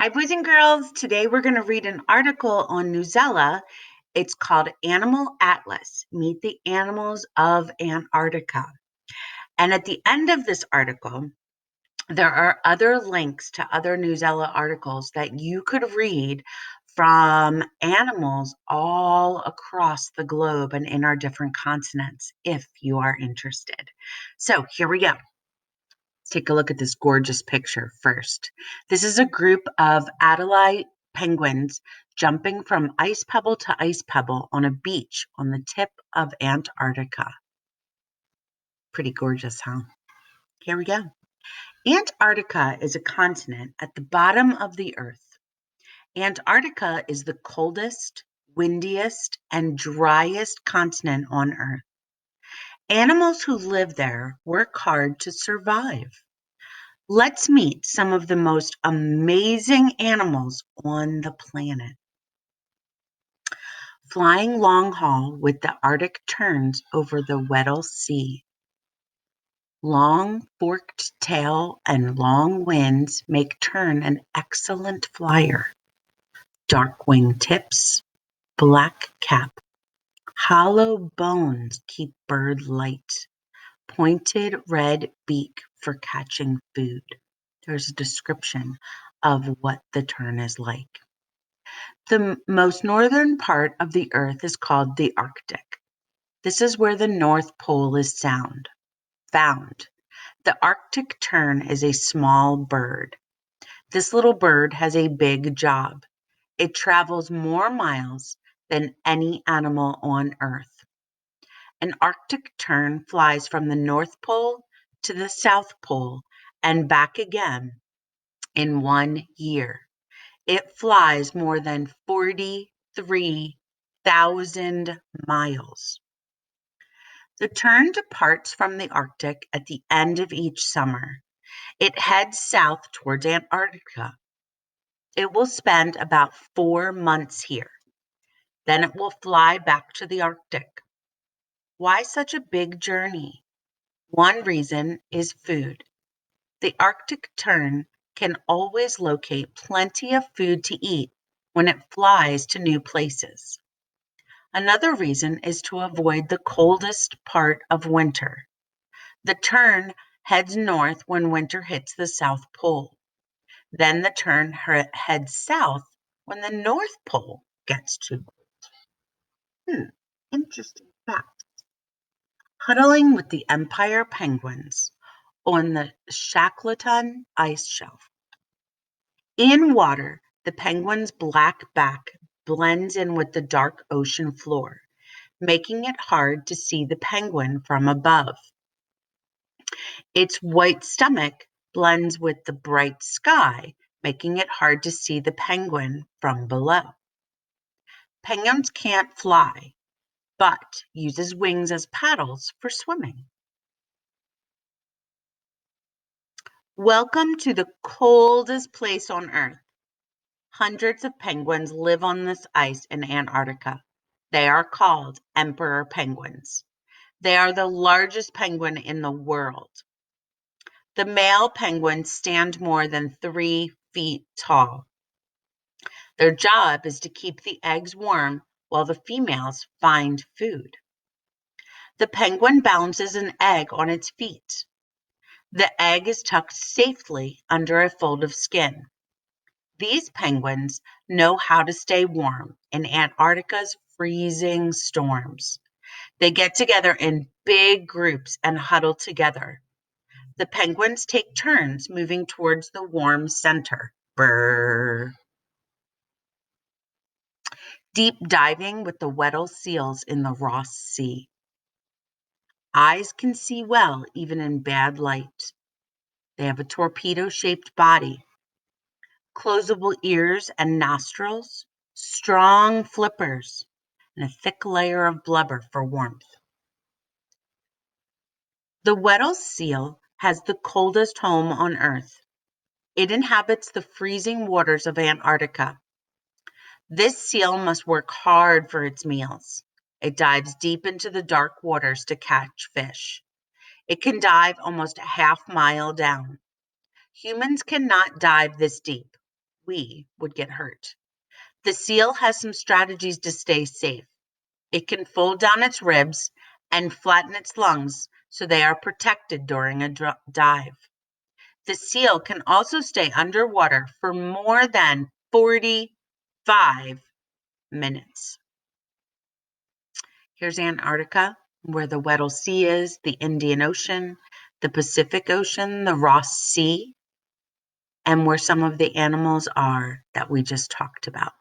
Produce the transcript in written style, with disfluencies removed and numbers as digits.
Hi, boys and girls. Today we're going to read an article on Newsela. It's called Animal Atlas, Meet the Animals of Antarctica. And at the end of this article, there are other links to other Newsela articles that you could read from animals all across the globe and in our different continents if you are interested. So here we go. Let's take a look at this gorgeous picture first. This is a group of Adelaide penguins jumping from ice pebble to ice pebble on a beach on the tip of Antarctica. Pretty gorgeous, huh? Here we go. Antarctica is a continent at the bottom of the earth. Antarctica is the coldest, windiest, and driest continent on earth. Animals who live there work hard to survive. Let's meet some of the most amazing animals on the planet. Flying long haul with the Arctic terns over the Weddell Sea. Long forked tail and long winds make tern an excellent flyer. Dark wing tips, black cap. Hollow bones keep bird light. Pointed red beak for catching food. There's a description of what the tern is like. The most northern part of the earth is called the Arctic. This is where the North Pole is found. The Arctic tern is a small bird. This little bird has a big job. It travels more miles than any animal on Earth. An Arctic tern flies from the North Pole to the South Pole and back again in 1 year. It flies more than 43,000 miles. The tern departs from the Arctic at the end of each summer. It heads south towards Antarctica. It will spend about 4 months here. Then it will fly back to the Arctic. Why such a big journey? One reason is food. The Arctic tern can always locate plenty of food to eat when it flies to new places. Another reason is to avoid the coldest part of winter. The tern heads north when winter hits the South Pole. Then the tern heads south when the North Pole gets too cold. Interesting fact. Huddling with the Empire penguins on the Shackleton ice shelf. In water, the penguin's black back blends in with the dark ocean floor, making it hard to see the penguin from above. Its white stomach blends with the bright sky, making it hard to see the penguin from below. Penguins can't fly, but uses wings as paddles for swimming. Welcome to the coldest place on Earth. Hundreds of penguins live on this ice in Antarctica. They are called emperor penguins. They are the largest penguin in the world. The male penguins stand more than 3 feet tall. Their job is to keep the eggs warm while the females find food. The penguin balances an egg on its feet. The egg is tucked safely under a fold of skin. These penguins know how to stay warm in Antarctica's freezing storms. They get together in big groups and huddle together. The penguins take turns moving towards the warm center. Brrr. Deep diving with the Weddell seals in the Ross Sea. Eyes can see well even in bad light. They have a torpedo-shaped body, closable ears and nostrils, strong flippers, and a thick layer of blubber for warmth. The Weddell seal has the coldest home on Earth. It inhabits the freezing waters of Antarctica. This seal must work hard for its meals. It dives deep into the dark waters to catch fish. It can dive almost a half mile down. Humans cannot dive this deep. we would get hurt. The seal has some strategies to stay safe. It can fold down its ribs and flatten its lungs so they are protected during a dive. The seal can also stay underwater for more than 45 minutes. Here's Antarctica, where the Weddell Sea is, the Indian Ocean, the Pacific Ocean, the Ross Sea, and where some of the animals are that we just talked about.